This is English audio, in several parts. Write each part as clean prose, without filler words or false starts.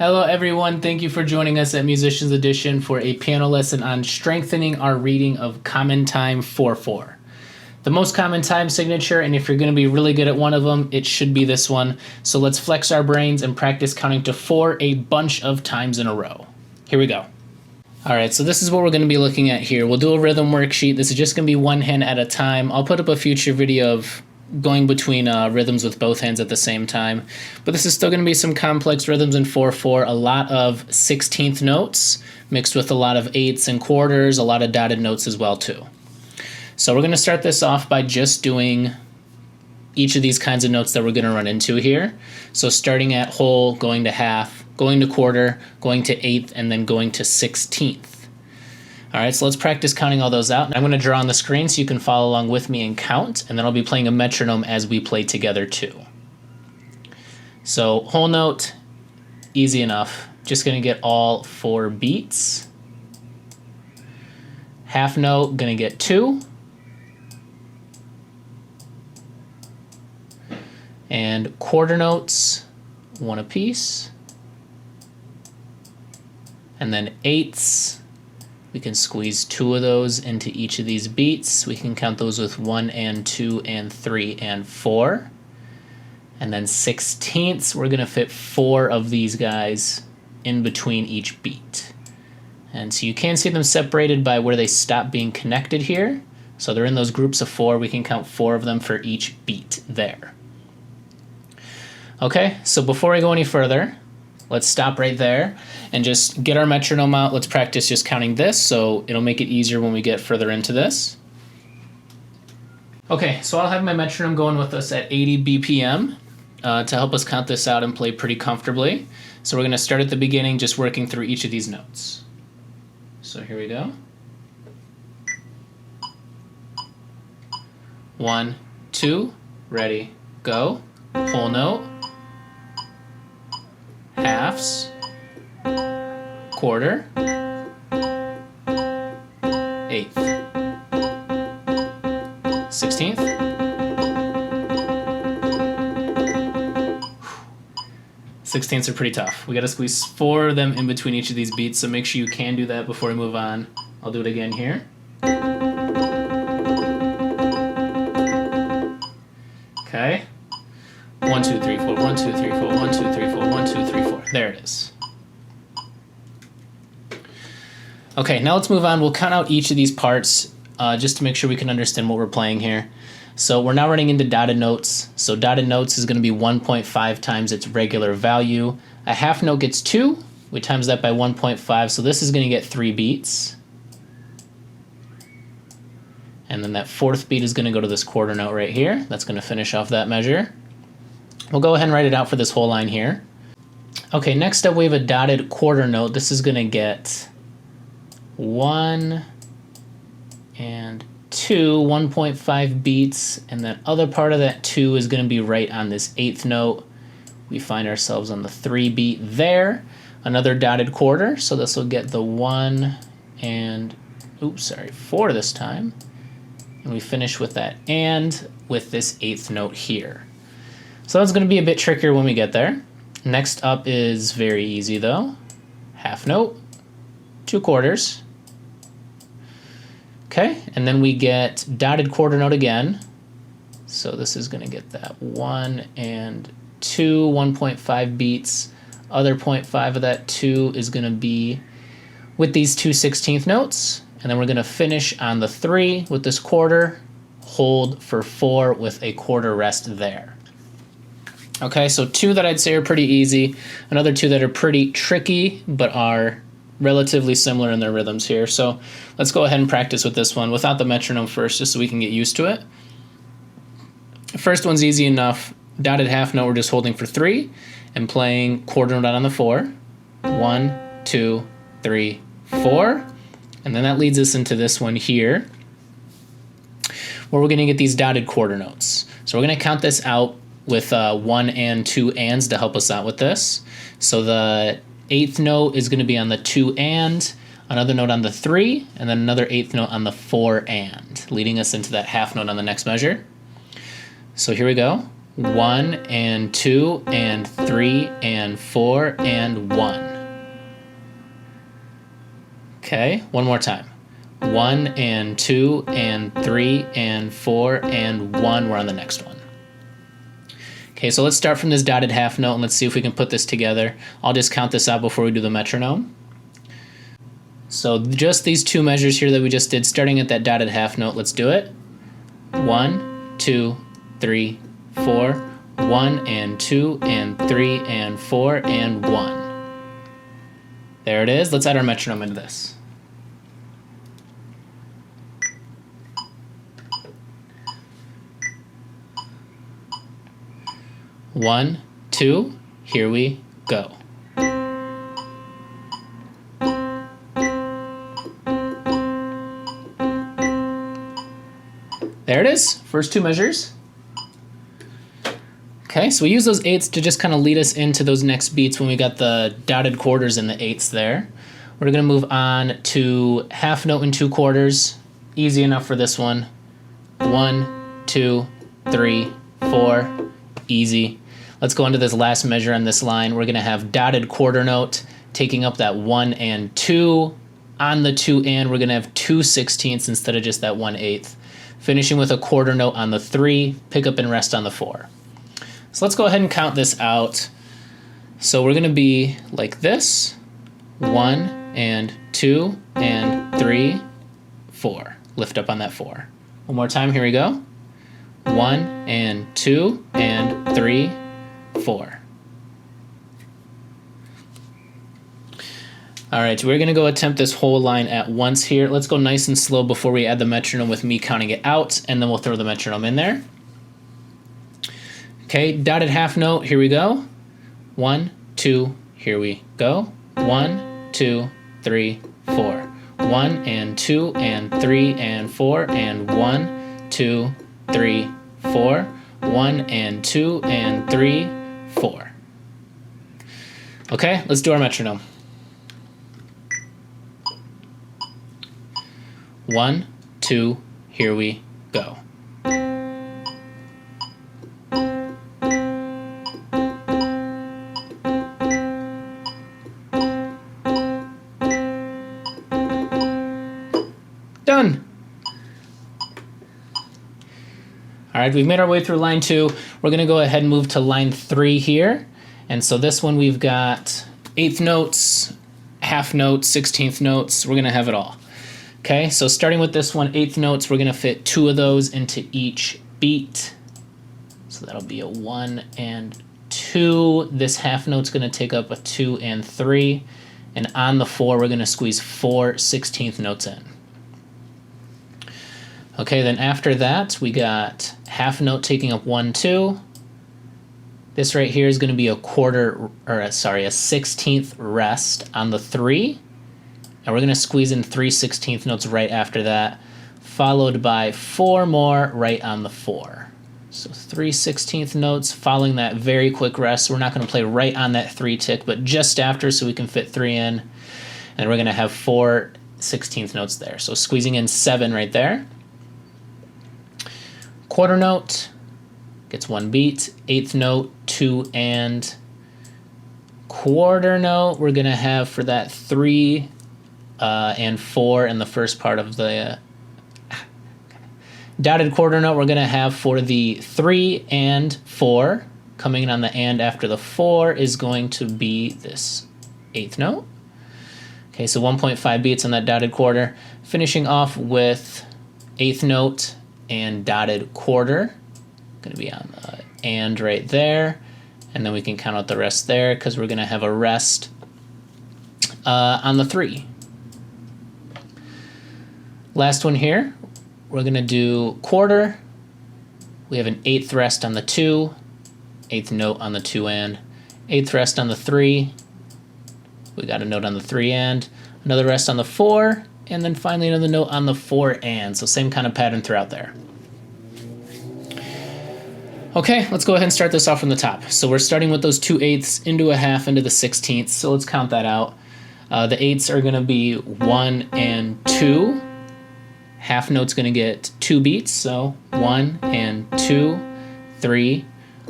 Hello everyone, thank you for joining us at Musicians Edition for a piano lesson on strengthening our reading of common time 4/4. The most common time signature, and if you're going to be really good at one of them, it should be this one. So let's flex our brains and practice counting to 4 a bunch of times in a row. Here we go. Alright, so this is what we're going to be looking at here. We'll do a rhythm worksheet. This is just going to be one hand at a time. I'll put up a future video of going between rhythms with both hands at the same time. But this is still going to be some complex rhythms in 4/4, a lot of 16th notes mixed with a lot of eighths and quarters, a lot of dotted notes as well too. So we're going to start this off by just doing each of these kinds of notes that we're going to run into here. So starting at whole, going to half, going to quarter, going to eighth, and then going to 16th. All right, so let's practice counting all those out. I'm going to draw on the screen so you can follow along with me and count, and then I'll be playing a metronome as we play together too. So whole note, easy enough. Just going to get all 4 beats. Half note, going to get 2. And quarter notes, 1 apiece. And then eighths. We can squeeze 2 of those into each of these beats. We can count those with 1 and 2 and 3 and 4. And then 16ths, we're going to fit 4 of these guys in between each beat. And so you can see them separated by where they stop being connected here. So they're in those groups of 4. We can count 4 of them for each beat there. Okay, so before I go any further, let's stop right there and just get our metronome out. Let's practice just counting this, so it'll make it easier when we get further into this. Okay, so I'll have my metronome going with us at 80 BPM to help us count this out and play pretty comfortably. So we're going to start at the beginning, just working through each of these notes. So here we go. 1, 2, ready, go. Whole note. Halves, quarter, eighth, 16th, 16ths are pretty tough. We got to squeeze 4 of them in between each of these beats, so make sure you can do that before we move on. I'll do it again here. Okay. 1, 2, 3, 4, 1, 2, 3, 4, 1, 2, 3, 4, 1, 2, 3, 4. There it is. Okay, now let's move on. We'll count out each of these parts just to make sure we can understand what we're playing here. So we're now running into dotted notes. So dotted notes is going to be 1.5 times its regular value. A half note gets 2. We times that by 1.5, so this is going to get 3 beats. And then that 4th beat is going to go to this quarter note right here. That's going to finish off that measure. We'll go ahead and write it out for this whole line here. Okay, next up we have a dotted quarter note. This is going to get 1 and 2, 1.5 beats, and that other part of that 2 is going to be right on this 8th note. We find ourselves on the 3 beat there. Another dotted quarter, so this will get the 1 and, 4 this time. And we finish with that and with this 8th note here. So that's going to be a bit trickier when we get there. Next up is very easy though. Half note, 2 quarters. Okay, and then we get dotted quarter note again. So this is going to get that 1 and 2, 1.5 beats. Other 0.5 of that 2 is going to be with these 2 16th notes. And then we're going to finish on the 3 with this quarter, hold for 4 with a quarter rest there. Okay, so 2 that I'd say are pretty easy. Another 2 that are pretty tricky, but are relatively similar in their rhythms here. So let's go ahead and practice with this one without the metronome first, just so we can get used to it. The first one's easy enough. Dotted half note, we're just holding for 3 and playing quarter note on the 4. 1, 2, 3, 4. And then that leads us into this one here, where we're going to get these dotted quarter notes. So we're going to count this out with 1 and 2 ands to help us out with this. So the 8th note is going to be on the 2 and, another note on the 3, and then another 8th note on the 4 and, leading us into that half note on the next measure. So here we go. 1 and 2 and 3 and 4 and 1. Okay, one more time. 1 and 2 and 3 and 4 and 1. We're on the next one. Okay, so let's start from this dotted half note and let's see if we can put this together. I'll just count this out before we do the metronome. So just these two measures here that we just did, starting at that dotted half note, let's do it. 1, 2, 3, 4, 1 and 2 and 3 and 4 and 1. There it is. Let's add our metronome into this. One, two, here we go. There it is, first two measures. Okay, so we use those eighths to just kind of lead us into those next beats when we got the dotted quarters and the eighths there. We're gonna move on to half note and 2 quarters. Easy enough for this one. 1, 2, 3, 4, easy. Let's go into this last measure on this line. We're gonna have dotted quarter note, taking up that 1 and 2. On the 2 and, we're gonna have 2/16 instead of just that 1/8. Finishing with a quarter note on the 3, pick up and rest on the 4. So let's go ahead and count this out. So we're gonna be like this, 1 and 2 and 3, 4. Lift up on that 4. One more time, here we go. 1 and 2 and 3, 4. All right, we're gonna go attempt this whole line at once here. Let's go nice and slow before we add the metronome with me counting it out, and then we'll throw the metronome in there. Okay, dotted half note, here we go. 1, 2, here we go. 1, 2, 3, 4. 1 and 2 and 3 and 4 and 1, 2, 3, 4. 1 and 2 and 3, 4. Okay, let's do our metronome. 1, 2, here we go. Done. All right, we've made our way through line 2. We're gonna go ahead and move to line 3 here. And so this one we've got 1/8 notes, half notes, 16th notes. We're gonna have it all. Okay, so starting with this one, 1/8 notes, we're gonna fit 2 of those into each beat. So that'll be a 1 and 2. This half note's gonna take up a 2 and 3. And on the 4, we're gonna squeeze 4 16th notes in. Okay, then after that, we got half note taking up 1, 2. This right here is gonna be a 16th rest on the 3. And we're gonna squeeze in 3 16th notes right after that, followed by 4 more right on the 4. So 3 16th notes following that very quick rest. We're not gonna play right on that 3 tick, but just after so we can fit 3 in. And we're gonna have 4 16th notes there. So squeezing in 7 right there. Quarter note gets 1 beat. 1/8 note, 2 and quarter note. We're gonna have for that 3 and 4 in the first part of the dotted quarter note. We're gonna have for the 3 and 4 coming in on the and after the 4 is going to be this 1/8 note. Okay, so 1.5 beats on that dotted quarter. Finishing off with 1/8 note and dotted quarter. Gonna be on the and right there. And then we can count out the rest there because we're gonna have a rest on the 3. Last one here, we're gonna do quarter. We have an 1/8 rest on the 2, 1/8 note on the 2 and, 1/8 rest on the 3. We got a note on the 3 and, another rest on the 4, and then finally another note on the 4 and. So same kind of pattern throughout there. Okay, let's go ahead and start this off from the top. So we're starting with those 2/8 into a half into the 16th. So let's count that out. The 8s are gonna be 1 and 2. Half note's gonna get 2 beats, so 1 and 2, 3,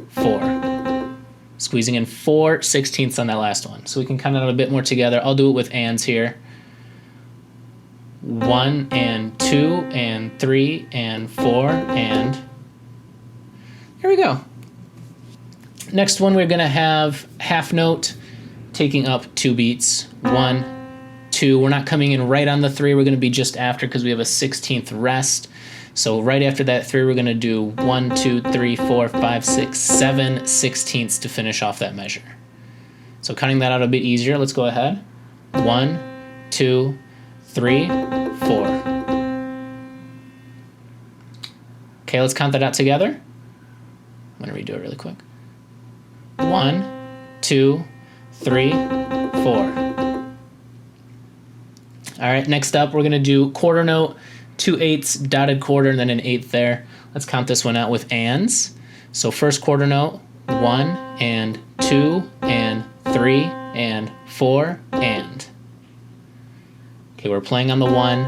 4. Squeezing in 4/16 on that last one. So we can count it out a bit more together. I'll do it with ands here. 1 and 2 and 3 and 4 and here we go. Next one we're gonna have half note taking up 2 beats. 1, 2. We're not coming in right on the 3. We're gonna be just after because we have a 16th rest. So right after that 3, we're gonna do 1, 2, 3, 4, 5, 6, 7 16ths to finish off that measure. So cutting that out a bit easier, let's go ahead. 1, 2, 3, 4. Okay, let's count that out together. I'm gonna redo it really quick. 1, 2, 3, 4. All right, next up, we're gonna do quarter note, 2/8, dotted quarter, and then an 1/8 there. Let's count this one out with ands. So first quarter note, 1 and 2 and 3 and 4 and. Okay, we're playing on the 1,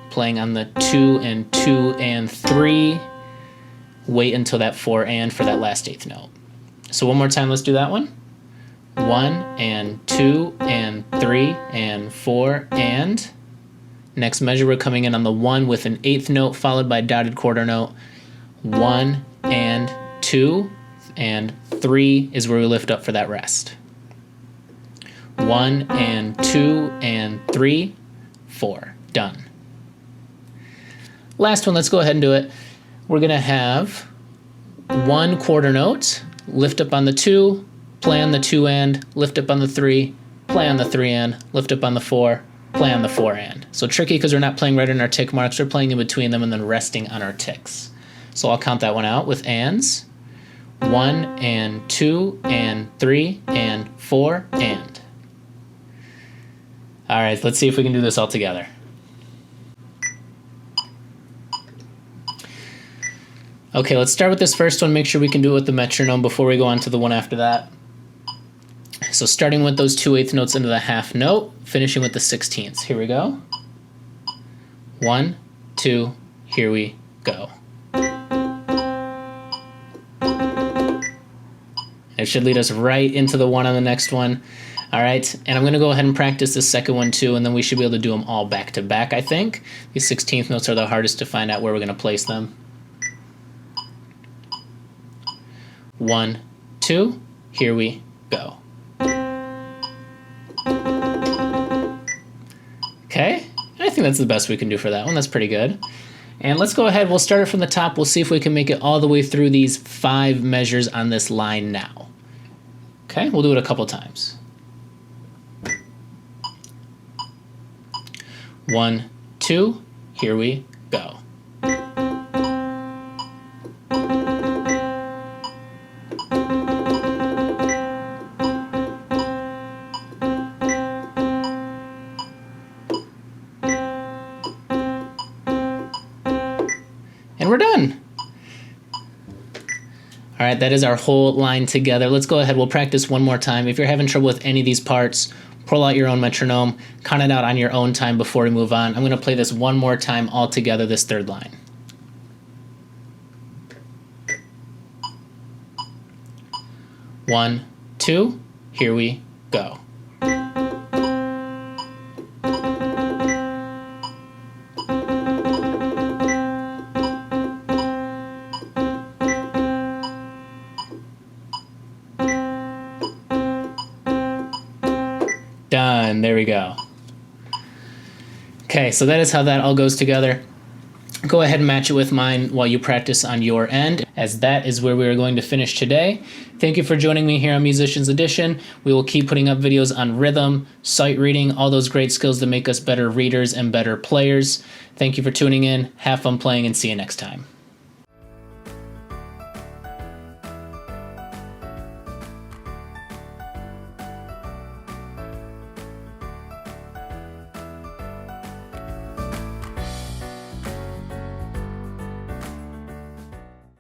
playing on the 2 and 2 and 3. Wait until that 4 and for that last 8th note. So one more time, let's do that one. 1 and 2 and 3 and 4 and. Next measure, we're coming in on the 1 with an 8th note followed by dotted quarter note. 1 and 2 and 3 is where we lift up for that rest. 1 and 2 and 3, 4. Done. Last one, let's go ahead and do it. We're gonna have 1 quarter note, lift up on the 2, play on the 2 and, lift up on the 3, play on the 3 and, lift up on the 4, play on the 4 and. So tricky because we're not playing right in our tick marks, we're playing in between them and then resting on our ticks. So I'll count that one out with ands. 1 and 2 and 3 and 4 and. All right, let's see if we can do this all together. Okay, let's start with this first one. Make sure we can do it with the metronome before we go on to the one after that. So starting with those 2/8 notes into the half note, finishing with the 16ths. Here we go. 1, 2, here we go. It should lead us right into the one on the next one. All right, and I'm gonna go ahead and practice the second one too, and then we should be able to do them all back to back, I think. These 16th notes are the hardest to find out where we're gonna place them. 1, 2, here we go. Okay, I think that's the best we can do for that one. That's pretty good. And let's go ahead, we'll start it from the top. We'll see if we can make it all the way through these 5 measures on this line now. Okay, we'll do it a couple times. 1, 2, here we go. And we're done. All right, that is our whole line together. Let's go ahead, we'll practice one more time. If you're having trouble with any of these parts, pull out your own metronome, count it out on your own time before we move on. I'm gonna play this one more time all together, this third line. One, 2, here we go. Done, there we go. Okay, so that is how that all goes together. Go ahead and match it with mine while you practice on your end, as that is where we are going to finish today. Thank you for joining me here on Musicians Edition. We will keep putting up videos on rhythm, sight reading, all those great skills that make us better readers and better players. Thank you for tuning in. Have fun playing and see you next time.